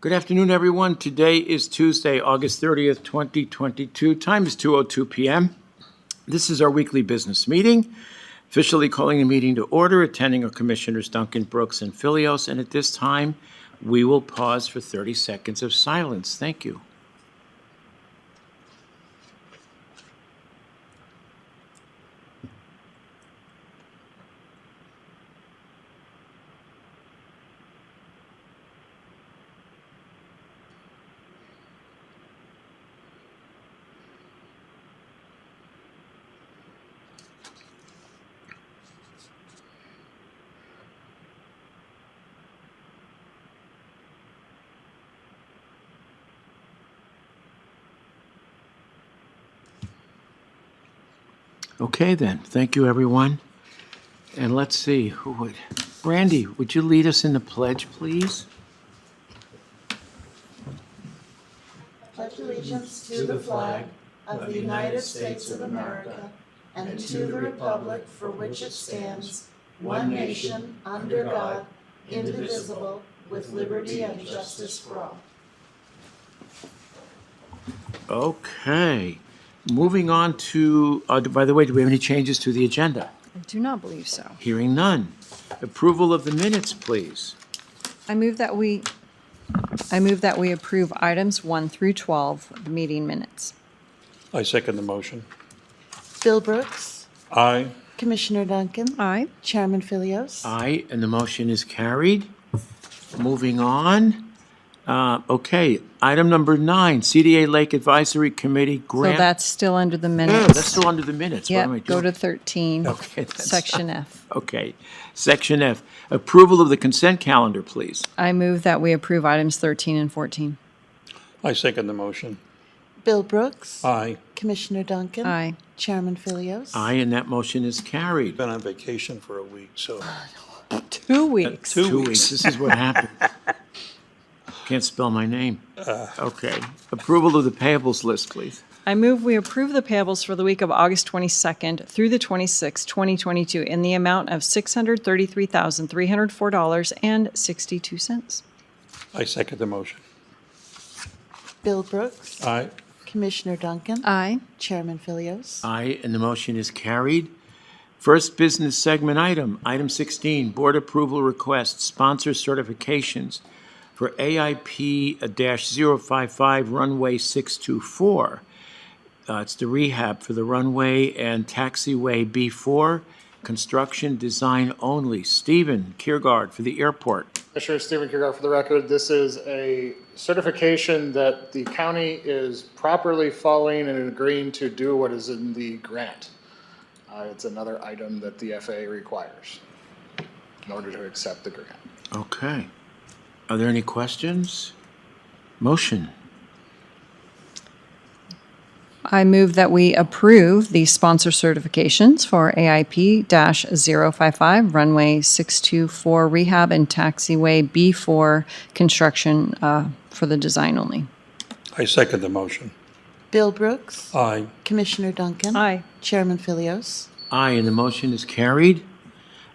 Good afternoon, everyone. Today is Tuesday, August 30th, 2022. Time is 2:02 p.m. This is our weekly business meeting. Officially calling the meeting to order, attending are Commissioners Duncan, Brooks, and Filios. And at this time, we will pause for 30 seconds of silence. Thank you. Okay, then. Thank you, everyone. And let's see, who would... Brandy, would you lead us in the pledge, please? Pledge allegiance to the flag of the United States of America and to the republic for which it stands, one nation, under God, indivisible, with liberty and justice for all. Okay. Moving on to, by the way, do we have any changes to the agenda? I do not believe so. Hearing none. Approval of the minutes, please. I move that we approve items 1 through 12, the meeting minutes. I second the motion. Bill Brooks, Aye. Commissioner Duncan, Aye. Chairman Filios. Aye, and the motion is carried. Moving on. Okay, item number 9, CDA Lake Advisory Committee So grant. that's still under the Oh, minutes. that's still under the minutes. What am I Yep, go doing? to 13, Okay, that's- section F. Okay, section F, approval of the consent calendar, please. I move that we approve items 13 and 14. I second the motion. Bill Brooks, Aye. Commissioner Duncan, Aye. Chairman Filios. Aye, and that motion is carried. Been on vacation for a week, so 2 weeks. 2 weeks, this is what happened. Can't spell my name. Okay, approval of the payables list, please. I move we approve the payables for the week of August 22nd through the 26th, 2022, in the amount of $633,304.62. I second the motion. Bill Brooks, Aye. Commissioner Duncan, Aye. Chairman Filios. Aye, and the motion is carried. First business segment item, item 16, board approval request, sponsor certifications for AIP-055 runway 624. It's the rehab for the runway and taxiway B4, construction design only. Stephen Kiergaard for the airport. Commissioner Stephen Kiergaard for the record. This is a certification that the county is properly following and agreeing to do what is in the grant. It's another item that the FAA requires in order to accept the grant. Okay. Are there any questions? Motion. I move that we approve the sponsor certifications for AIP-055 runway 624 rehab and taxiway B4 construction for the design only. I second the motion. Bill Brooks, Aye. Commissioner Duncan, Aye. Chairman Filios. Aye, and the motion is carried.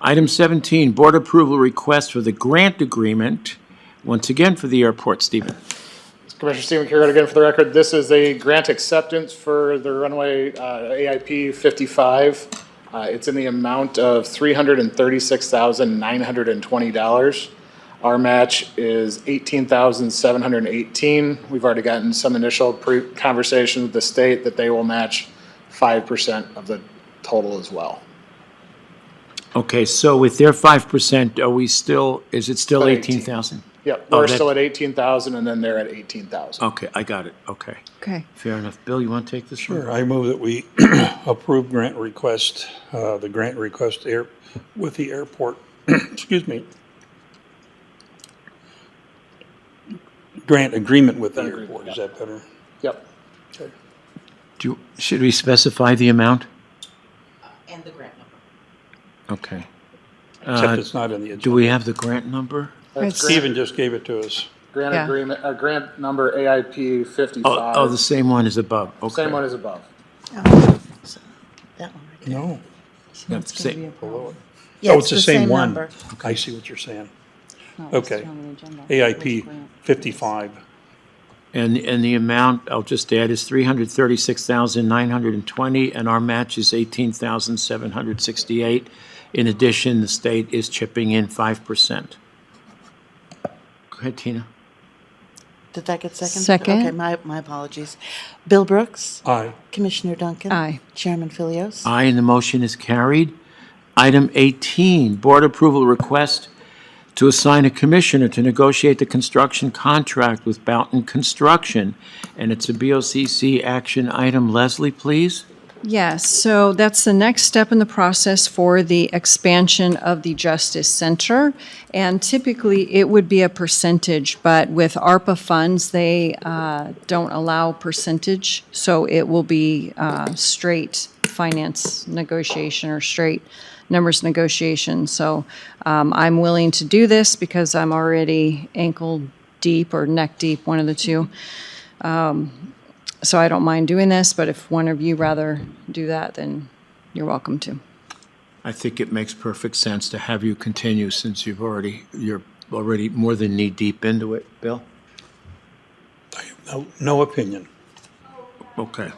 Item 17, board approval request for the grant agreement, once again for the airport. Stephen. Commissioner Stephen Kiergaard again for the record. This is a grant acceptance for the runway AIP 55. It's in the amount of $336,920. Our match is $18,718. We've already gotten some initial conversation with the state that they will match 5% of the total as well. Okay, so with their 5%, are we still, is it still 18,000? Yep, Oh, we're that- still at 18,000 and then they're at 18,000. Okay, I got it. Okay, Okay. fair enough. Bill, you want to take this one? Sure. I move that we approve grant request, the grant request with the airport. Excuse me. Grant agreement with the Agreement, airport. yeah. Is that better? Yep. Okay. Should we specify the amount? And the grant number. Okay. Except it's not in the agenda. Do we have the grant number? That's Stephen just gave it to us. grant Yeah. agreement, grant number AIP 55. Oh, the same one is above. Okay. Same one as above. That one right there. No. Yep, That's gonna same. be a problem. Oh, it's the same one. number. I see what you're saying. Okay. AIP 55. And the amount, I'll just add, is 336,920, and our match is 18,768. In addition, the state is chipping in 5%. Go ahead, Tina. Did that get seconded? Second. Okay, my apologies. Bill Brooks? Aye. Commissioner Duncan? Aye. Chairman Philios? Aye, and the motion is carried. Item 18, board approval request to assign a commissioner to negotiate the construction contract with Boughton Construction. And it's a BOCC action item. Leslie, please. Yes, so that's the next step in the process for the expansion of the Justice Center. And typically, it would be a percentage, but with ARPA funds, they don't allow percentage. So it will be straight finance negotiation or straight numbers negotiation. So I'm willing to do this because I'm already ankle deep or neck deep, one of the two. So I don't mind doing this, but if one of you rather do that, then you're welcome to. I think it makes perfect sense to have you continue since you're already more than knee-deep into it. Bill? I have no opinion. Okay.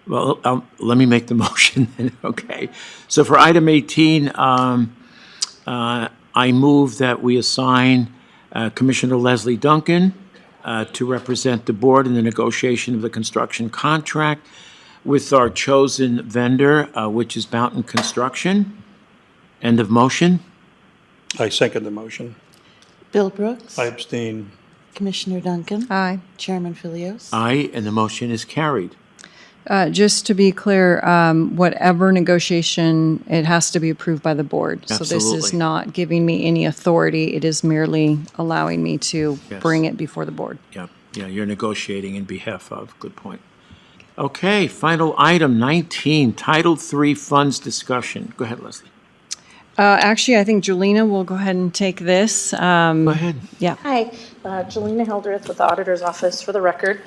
Well, let me make the motion then, okay. So for item 18, I move that we assign Commissioner Leslie Duncan to represent the board in the negotiation of the construction contract with our chosen vendor, which is Boughton Construction. End of motion. I second the motion. Bill Brooks? I abstain. Commissioner Duncan? Aye. Chairman Philios? Aye, and the motion is carried. Just to be clear, whatever negotiation, it has to be approved by the board. So this is Absolutely. not giving me any authority. It is merely allowing me to Yes. bring it before the board. Yeah, you're negotiating in behalf of. Good point. Okay, final item 19, Title III funds discussion. Go ahead, Leslie. Actually, I think Julina will go ahead and take this. Go ahead. Yeah. Hi, Jelena Hildreth with the Auditor's Office for the record.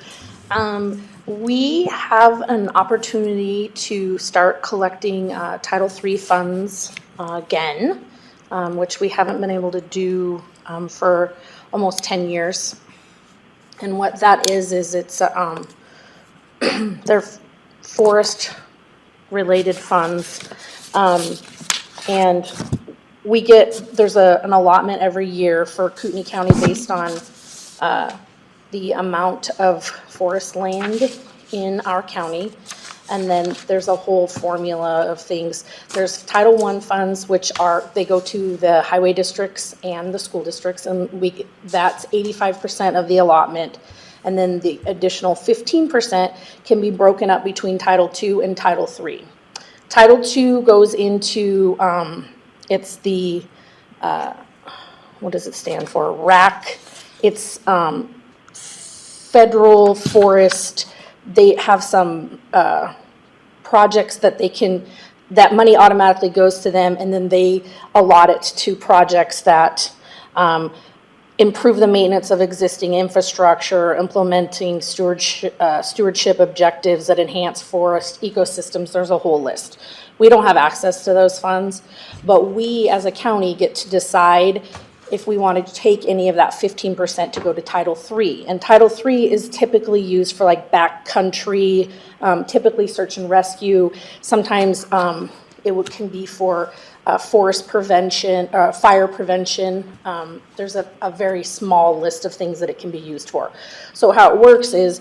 We have an opportunity to start collecting Title III funds again, which we haven't been able to do for almost 10 years. And what that is it's they're forest-related funds. And we there's an allotment every year for Kootenai County based on the amount of forest land in our county. And then there's a whole formula of things. There's Title I funds, which they go to the highway districts and the school districts, and that's 85% of the allotment. And then the additional 15% can be broken up between Title II and Title III. Title II goes into, it's the, what does it stand for? RAC. It's federal forest. They have some projects that that money automatically goes to them, and then they allot it to projects that improve the maintenance of existing infrastructure, implementing stewardship objectives that enhance forest ecosystems. There's a whole list. We don't have access to those funds, but we as a county get to decide if we want to take any of that 15% to go to Title III. And Title III is typically used for like backcountry, typically search and rescue. Sometimes can be for forest prevention, fire prevention. There's a very small list of things that it can be used for. So how it works is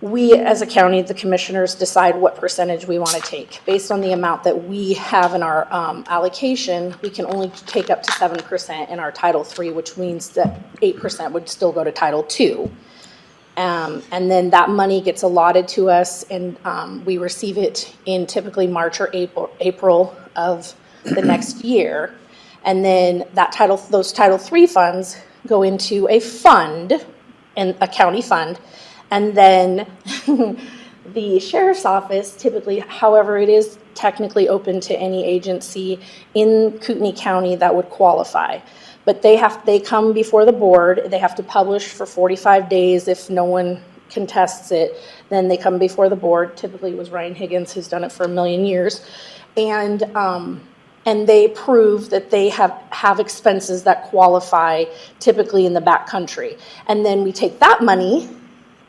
we, as a county, the commissioners decide what percentage we want to take. Based on the amount that we have in our allocation, we can only take up to 7% in our Title III, which means that 8% would still go to Title II. And then that money gets allotted to us, and we receive it in typically March or April of the next year. And then those Title III funds go into a fund, a county fund. And then the sheriff's office, typically, however, it is technically open to any agency in Kootenai County that would qualify. But they come before the board, they have to publish for 45 days. If no one contests it, then they come before the board. Typically it was Ryan Higgins, who's done it for a million years. And and they prove that they have expenses that qualify typically in the backcountry. And then we take that money,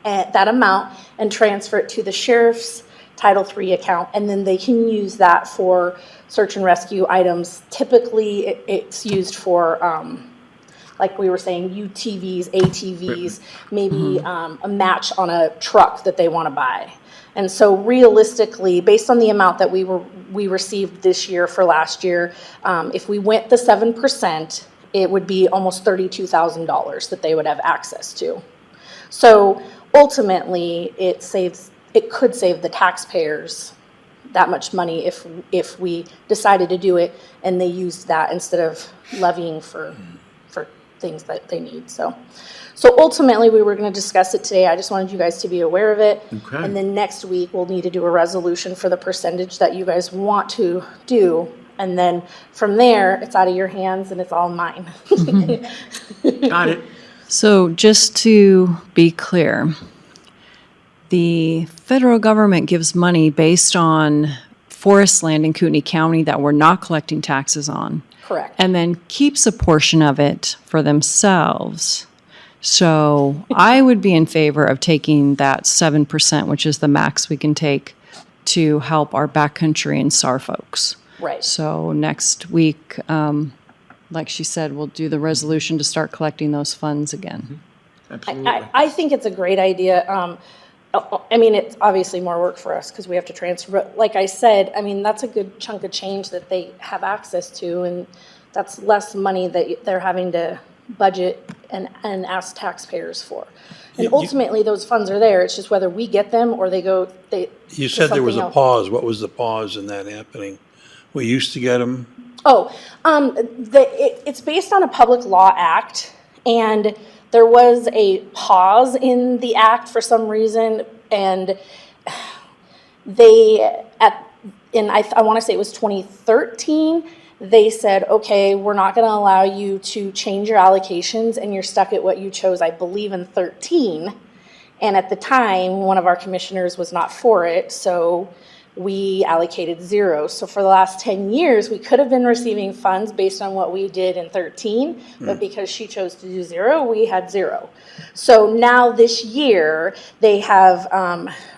that amount, and transfer it to the sheriff's Title III account, and then they can use that for search and rescue items. Typically, it's used for, like we were saying, UTVs, ATVs, maybe a match on a truck that they want to buy. And so realistically, based on the amount that we received this year for last year, if we went the 7%, it would be almost $32,000 that they would have access to. So ultimately, it could save the taxpayers that much money if we decided to do it and they used that instead of levying for things that they need. So ultimately, we were going to discuss it today. I just wanted you guys to be aware of it. Okay. And then next week, we'll need to do a resolution for the percentage that you guys want to do. And then from there, it's out of your hands and it's all mine. Got it. So just to be clear, the federal government gives money based on forest land in Kootenai County that we're not collecting taxes on, Correct. and then keeps a portion of it for themselves. So I would be in favor of taking that 7%, which is the max we can take, to help our backcountry and SAR folks. Right. So next week, like she said, we'll do the resolution to start collecting those funds again. Absolutely. I think it's a great idea. I mean, it's obviously more work for us because we have to transfer, but like I said, I mean, that's a good chunk of change that they have access to, and that's less money that they're having to budget and ask taxpayers for. And ultimately, those funds are there. It's just whether we get them or they go. You said there was a something else. pause. What was the pause in that happening? We used to get them. Oh, it's based on a public law act, and there was a pause in the act for some reason, and I want to say it was 2013, they said, okay, we're not going to allow you to change your allocations, and you're stuck at what you chose, I believe, in 13. And at the time, one of our commissioners was not for it, so we allocated 0. So for the last 10 years, we could have been receiving funds based on what we did in 13, but because she chose to do 0, we had 0. So now this year, they have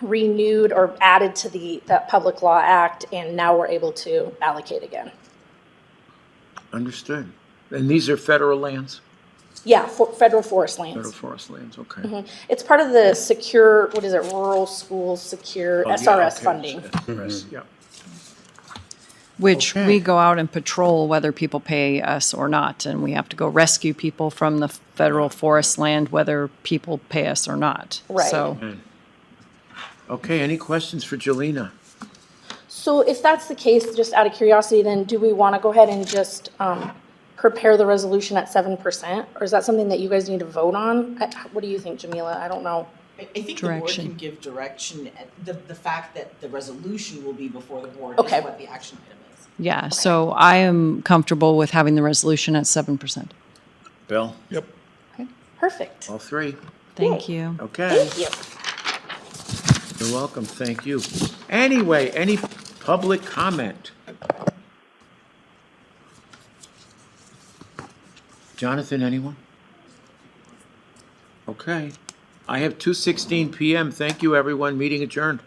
renewed or added to that Public Law Act, and now we're able to allocate again. Understood. And these are federal lands? Yeah, federal forest lands. Federal forest lands, okay. It's part of the secure, what is it, Rural Schools Secure, Oh, yeah, SRS okay. funding. SRS, yeah. Which Okay. we go out and patrol whether people pay us or not, and we have to go rescue people from the federal forest land whether people pay us or not. Right. So, Okay, any questions for Jelena? So if that's the case, just out of curiosity, then do we want to go ahead and just prepare the resolution at 7%? Or is that something that you guys need to vote on? What do you think, Jamila? I don't know. I think the board Direction. can give direction. The fact that the resolution will be before the board Okay. is what the action item is. yeah, so I am comfortable with having the resolution at 7%. Bill? Yep. Perfect. All three? Thank you. Okay. Thank you. You're welcome, thank you. Anyway, any public comment? Jonathan, anyone? Okay. I have 2:16 PM. Thank you, everyone. Meeting adjourned.